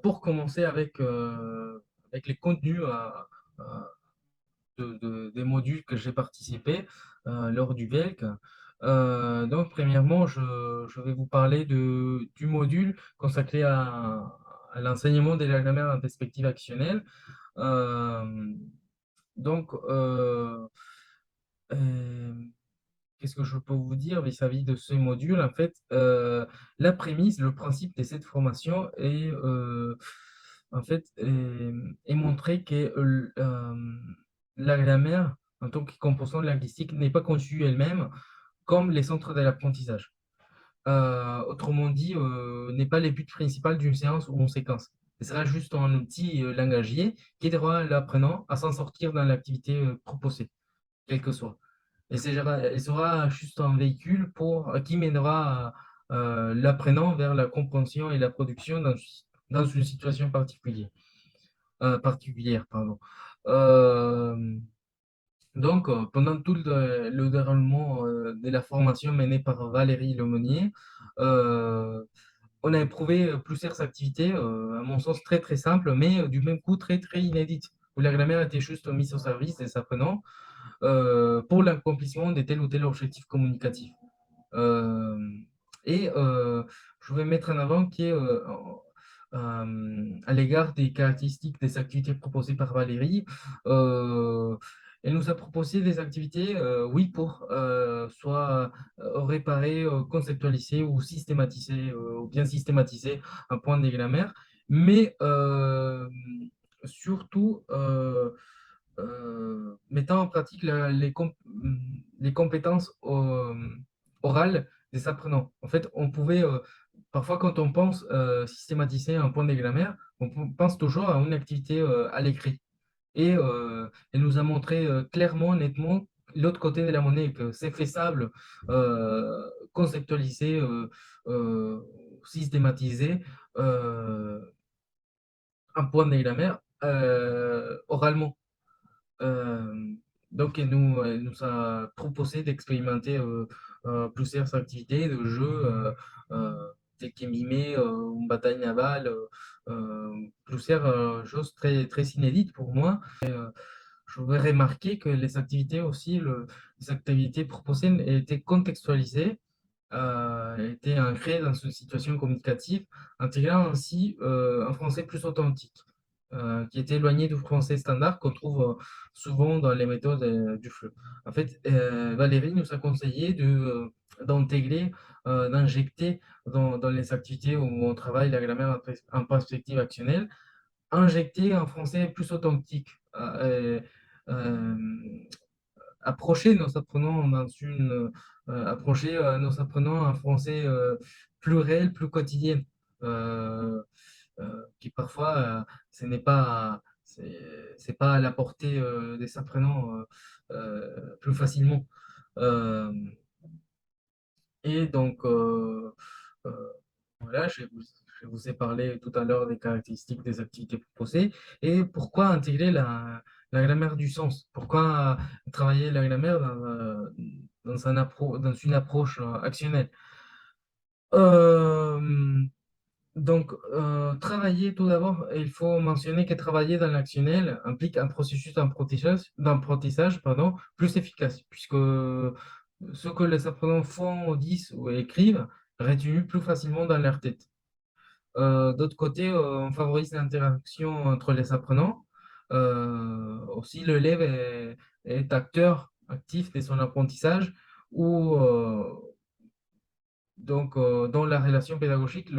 Pour commencer avec les contenus euh, des modules que j'ai participé lors du VELC. Donc, premièrement, je vais vous parler du module consacré à l'enseignement de la grammaire en perspective actionnelle. Euh, donc, euh, Qu'est-ce que je peux vous dire vis-à-vis de ce module? En fait, la prémisse, le principe de cette formation est montré que la grammaire, en tant que composante linguistique, n'est pas conçue elle-même comme les centres de l'apprentissage. Autrement dit, n'est pas le but principal d'une séance ou une séquence. Ce sera juste un outil langagier qui aidera l'apprenant à s'en sortir dans l'activité proposée, quelle que soit. Et elle sera juste un véhicule qui mènera l'apprenant vers la compréhension et la production dans une situation particulière. Pardon. Euh, Pendant tout le déroulement de la formation menée par Valérie Lemonnier, euh, on a éprouvé plusieurs activités, à mon sens très très simples, mais du même coup très très inédites, où la grammaire était juste mise au service des apprenants pour l'accomplissement de tel ou tel objectif communicatif. Euh, je vais mettre en avant à l'égard des caractéristiques des activités proposées par Valérie, euh, elle nous a proposé des activités, oui, pour soit réparer, conceptualiser ou systématiser, ou bien systématiser un point de grammaire, mais surtout mettant en pratique les compétences orales des apprenants. En fait, parfois quand on pense systématiser un point de grammaire, pense toujours à une activité à l'écrit. Et elle nous a montré clairement, nettement, l'autre côté de la monnaie, que c'est faisable, conceptualiser, euh, systématiser un point de grammaire oralement. Euh, elle nous a proposé d'expérimenter plusieurs activités de jeux telles que mimer une bataille navale, plusieurs choses très, très inédites pour moi. Je voudrais remarquer que les activités aussi, les activités proposées étaient contextualisées, étaient ancrées dans une situation communicative, intégrant ainsi un français plus authentique, qui était éloigné du français standard qu'on trouve souvent dans les méthodes du FLE. En fait, Valérie nous a conseillé d'intégrer, d'injecter dans les activités où on travaille la grammaire en perspective actionnelle, injecter un français plus authentique, euh, approcher nos apprenants nos apprenants un français plus réel, plus quotidien, qui parfois ce n'est pas c'est pas à la portée des apprenants plus facilement. Euh, et donc euh, voilà, je vous ai parlé tout à l'heure des caractéristiques des activités proposées et pourquoi intégrer la grammaire du sens. Pourquoi travailler la grammaire dans une approche actionnelle. Euh, Travailler tout d'abord, il faut mentionner que travailler dans l'actionnel implique un processus d'apprentissage, pardon, plus efficace, puisque ce que les apprenants font, disent ou écrivent rétenu plus facilement dans leur tête. D'autre côté, on favorise l'interaction entre les apprenants. Aussi, l'élève est acteur actif de son apprentissage ou dans la relation pédagogique,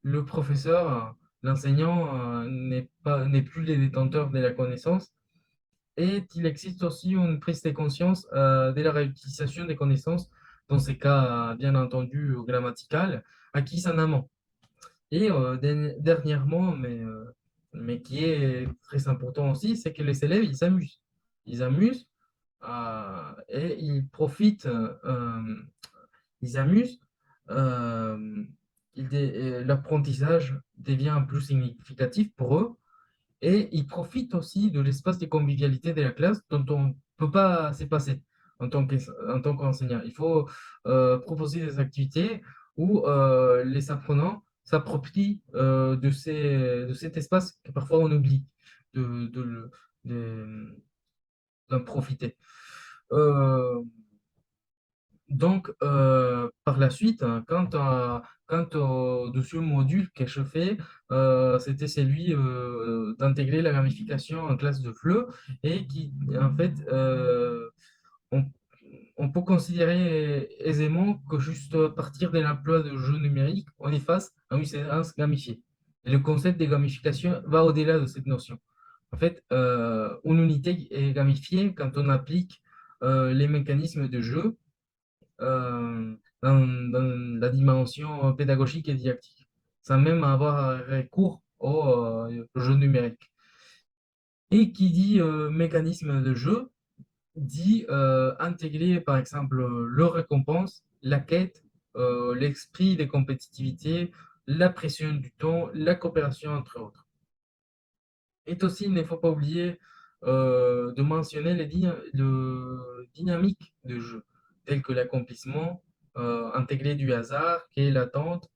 le professeur, l'enseignant n'est plus le détenteur de la connaissance et il existe aussi une prise de conscience de la réutilisation des connaissances, dans ces cas, bien entendu, grammaticales, acquises en amont. Et dernièrement, mais qui est très important aussi, c'est que les élèves, ils s'amusent. Ils s'amusent et ils s'amusent. euh, L'apprentissage devient plus significatif pour eux et ils profitent aussi de l'espace de convivialité de la classe dont on ne peut pas se passer en tant qu'enseignant. Il faut proposer des activités où les apprenants s'approprie de cet espace que parfois on oublie de, d'en profiter. Euh, Par la suite, hein, quant au deuxième module que je fais, c'était celui d'intégrer la gamification en classe de FLE et qui, en fait, on, on peut considérer aisément que juste à partir de l'emploi de jeux numériques, on est face à une séance gamifiée. Et le concept de gamification va au-delà de cette notion. En fait, une unité est gamifiée quand on applique les mécanismes de jeu dans la dimension pédagogique et didactique, sans même avoir recours au jeu numérique. Et qui dit mécanisme de jeu, dit intégrer par exemple le récompense, la quête, l'esprit de compétitivité, la pression du temps, la coopération entre autres. Et aussi, il ne faut pas oublier de mentionner le dynamique de jeu, tel que l'accomplissement, intégrer du hasard, qui est l'attente,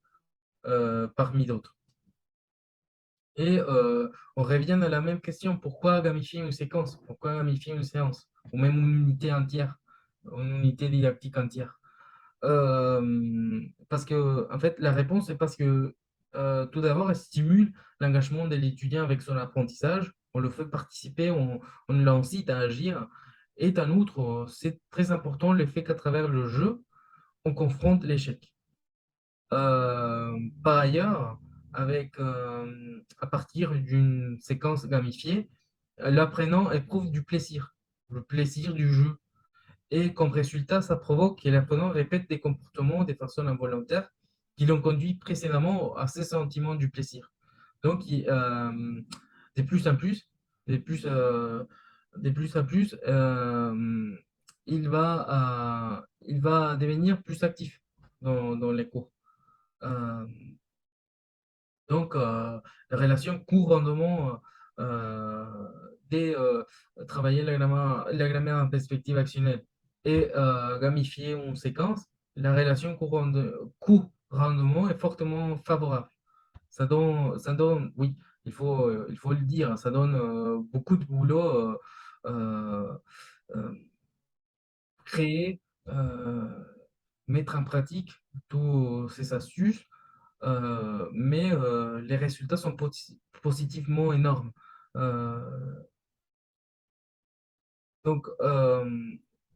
parmi d'autres. Et on revient à la même question, pourquoi gamifier une séquence? Pourquoi gamifier une séance? Ou même une unité entière, une unité didactique entière? Parce que, en fait, la réponse est parce que, tout d'abord, elle stimule l'engagement de l'étudiant avec son apprentissage. On le fait participer, on l'incite à agir. Et en outre, c'est très important le fait qu'à travers le jeu, on confronte l'échec. Par ailleurs, à partir d'une séquence gamifiée, l'apprenant éprouve du plaisir, le plaisir du jeu. Et comme résultat, ça provoque que l'apprenant répète des comportements de façon involontaire qui l'ont conduit précédemment à ce sentiment du plaisir. Donc, de plus en plus, de plus, de plus en plus, il va devenir plus actif dans les cours. Euh, la relation coût-rendement, euh, dès travailler la grammaire en perspective actionnelle et gamifier une séquence, la relation coût-rendement est fortement favorable. Ça donne, oui, il faut le dire, ça donne beaucoup de boulot euh, euh, créer, mettre en pratique tous ces astuces mais les résultats sont positivement énormes. Euh, donc,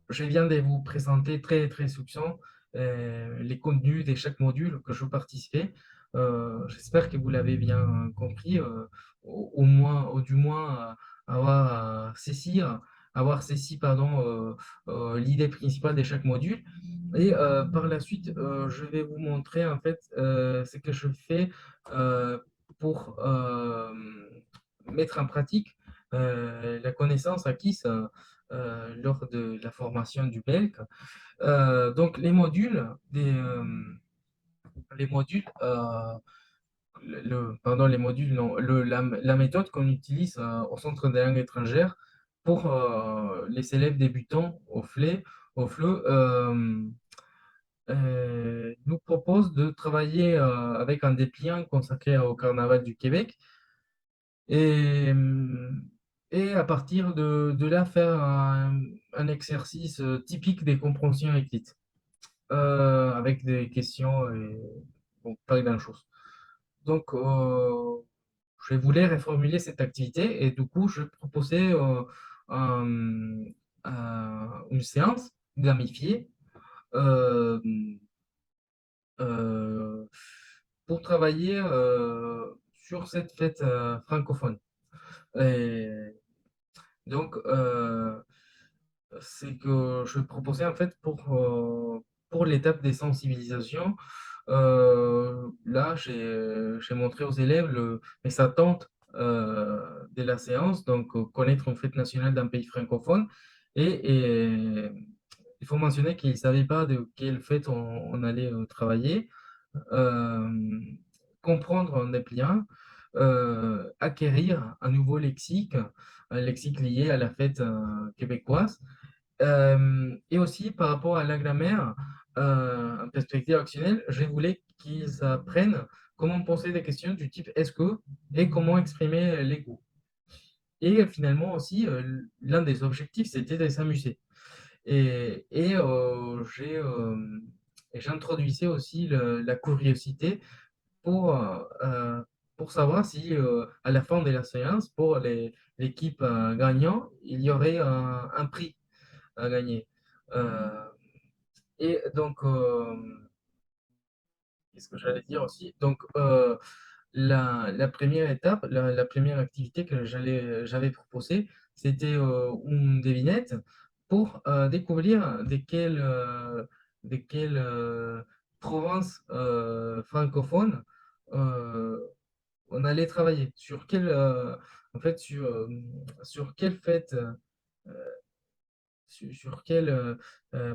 je viens de vous présenter très, très succinct les contenus de chaque module que je participais. J'espère que vous l'avez bien compris, au moins, ou du moins avoir saisi pardon, l'idée principale de chaque module. Et par la suite, je vais vous montrer en fait ce que je fais euh, pour mettre en pratique la connaissance acquise lors de la formation du BELC. Donc, les modules, pardon, les modules, non, la méthode qu'on utilise au Centre des langues étrangères pour les élèves débutants au FLE, nous propose de travailler avec un dépliant consacré au Carnaval du Québec et, et à partir de là faire un exercice typique des compréhensions écrites avec des questions et bon, pas grand-chose. Donc, je voulais reformuler cette activité et du coup, je proposais un- une séance gamifiée euh, euh, pour travailler sur cette fête francophone. Et donc, c'est que je proposais en fait pour l'étape des sensibilisations. Là, j'ai montré aux élèves les attentes de la séance, donc connaître une fête nationale d'un pays francophone. Et il faut mentionner qu'ils ne savaient pas de quelle fête on allait travailler, euh, comprendre un dépliant, acquérir un nouveau lexique, un lexique lié à la fête québécoise. Et aussi par rapport à la grammaire, en perspective actionnelle, je voulais qu'ils apprennent comment poser des questions du type «Est-ce que?» et comment exprimer les goûts. Et finalement aussi, l'un des objectifs, c'était de s'amuser. Et j'introduisais aussi la curiosité pour, pour savoir si, à la fin de la séance, pour l'équipe, gagnant, il y aurait un prix à gagner. Heu et donc, qu'est-ce que j'allais dire aussi? Donc, la 1re étape, la 1re activité que j'avais proposée, c'était, une devinette pour, découvrir de quelle province, francophone, heu, on allait travailler. En fait, sur quelle fête, sur quelle,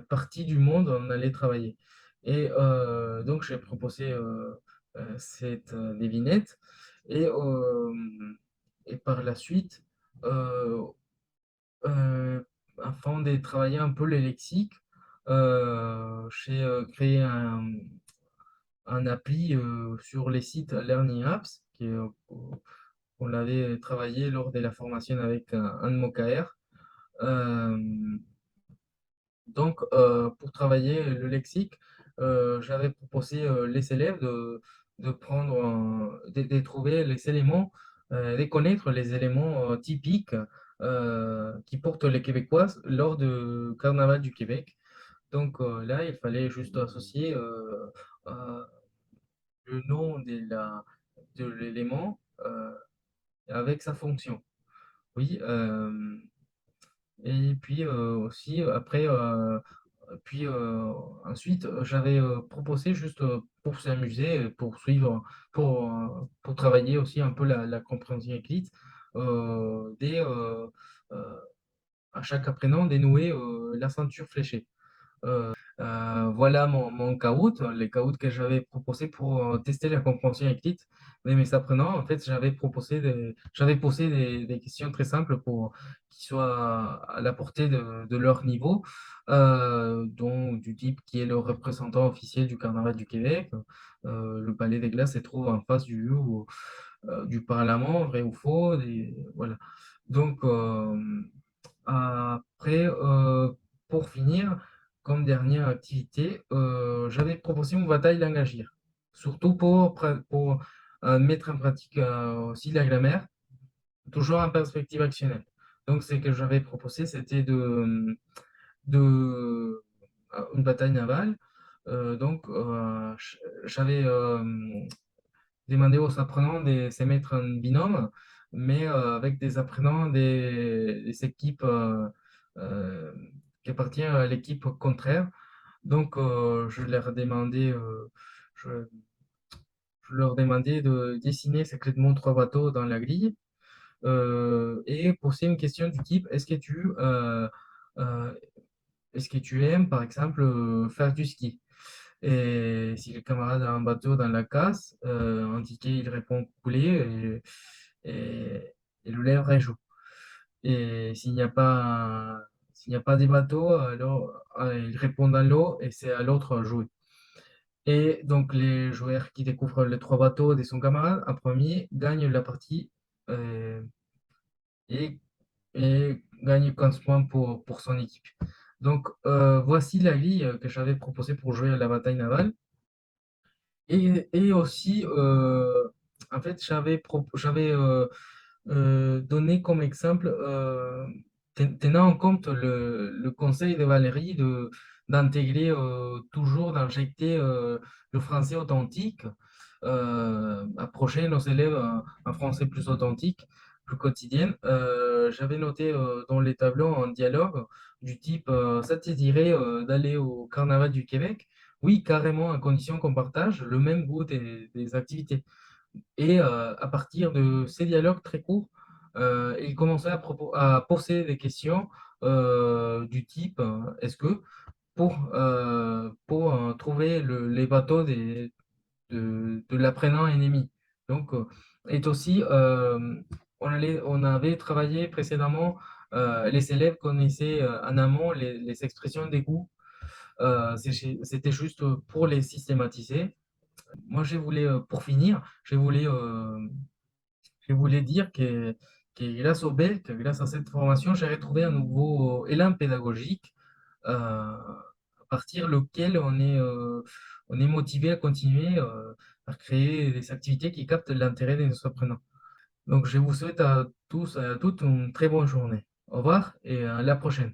partie du monde on allait travailler. Et donc j'ai proposé, cette, devinette et par la suite, heu afin de travailler un peu le lexique, j'ai, créé un appli, sur les sites Learning Apps qu'on avait travaillé lors de la formation avec un de mon KR. Hem Donc, pour travailler le lexique, j'avais proposé, les élèves de prendre, de trouver les éléments, de connaître les éléments, typiques, qui portent les Québécois lors du carnaval du Québec. Donc, là, il fallait juste associer, heu, le nom de l'élément, avec sa fonction. Oui, et puis, aussi après, puis, ensuite, j'avais, proposé juste, pour s'amuser, pour suivre, pour travailler aussi un peu la compréhension écrite, des, heu, à chaque apprenant dénouer, la ceinture fléchée. Voilà mon caout, les caouts que j'avais proposé pour, tester la compréhension écrite de mes apprenants. En fait, j'avais posé des questions très simples pour qu'ils soient à la portée de leur niveau, dont du type: qui est le représentant officiel du carnaval du Québec? Le Palais des Glaces se trouve en face du parlement, vrai ou faux? Et voilà. Donc, après, pour finir, comme dernière activité, j'avais proposé une bataille langagière, surtout pour, mettre en pratique, aussi la grammaire, toujours en perspective actionnelle. Donc ce que j'avais proposé, c'était une bataille navale, donc j'avais, demandé aux apprenants de se mettre en binôme, mais avec des apprenants des équipes, qui appartiennent à l'équipe contraire. Donc, je je leur demandais de dessiner secrètement 3 bateaux dans la grille, et poser une question du type: heu, est-ce que tu aimes, par exemple, faire du ski?» Et si le camarade a un bateau dans la casse, indiqué, il répond: «Couler» et et le lèvre joue. Et s'il n'y a pas de bateau, alors, il répond dans l'eau et c'est à l'autre à jouer. Et donc les joueurs qui découvrent les 3 bateaux de son camarade en premier gagnent la partie, heu, et gagnent 15 points pour son équipe. Donc, voici la grille, que j'avais proposée pour jouer à la bataille navale. Et aussi, en fait, j'avais donné comme exemple, tenant en compte le conseil de Valérie d'intégrer, toujours d'injecter, le français authentique, approcher nos élèves un français plus authentique, plus quotidien. J'avais noté, dans les tableaux un dialogue du type, «Ça te dirait, d'aller au carnaval du Québec?» «Oui, carrément, à condition qu'on partage le même goût des activités». Et à partir de ces dialogues très courts, il commençait à poser des questions, du type, «Est-ce que?» pour, trouver les bateaux de l'apprenant ennemi. Donc, est aussi, on avait travaillé précédemment, les élèves connaissaient, en amont les expressions des goûts, c'était juste pour les systématiser. Moi, je voulais, pour finir, je voulais dire que grâce au BELT, grâce à cette formation, j'ai retrouvé un nouveau élan pédagogique à partir lequel on est motivé à continuer à créer des activités qui captent l'intérêt de nos apprenants. Donc, je vous souhaite à tous et à toutes une très bonne journée. Au revoir et à la prochaine.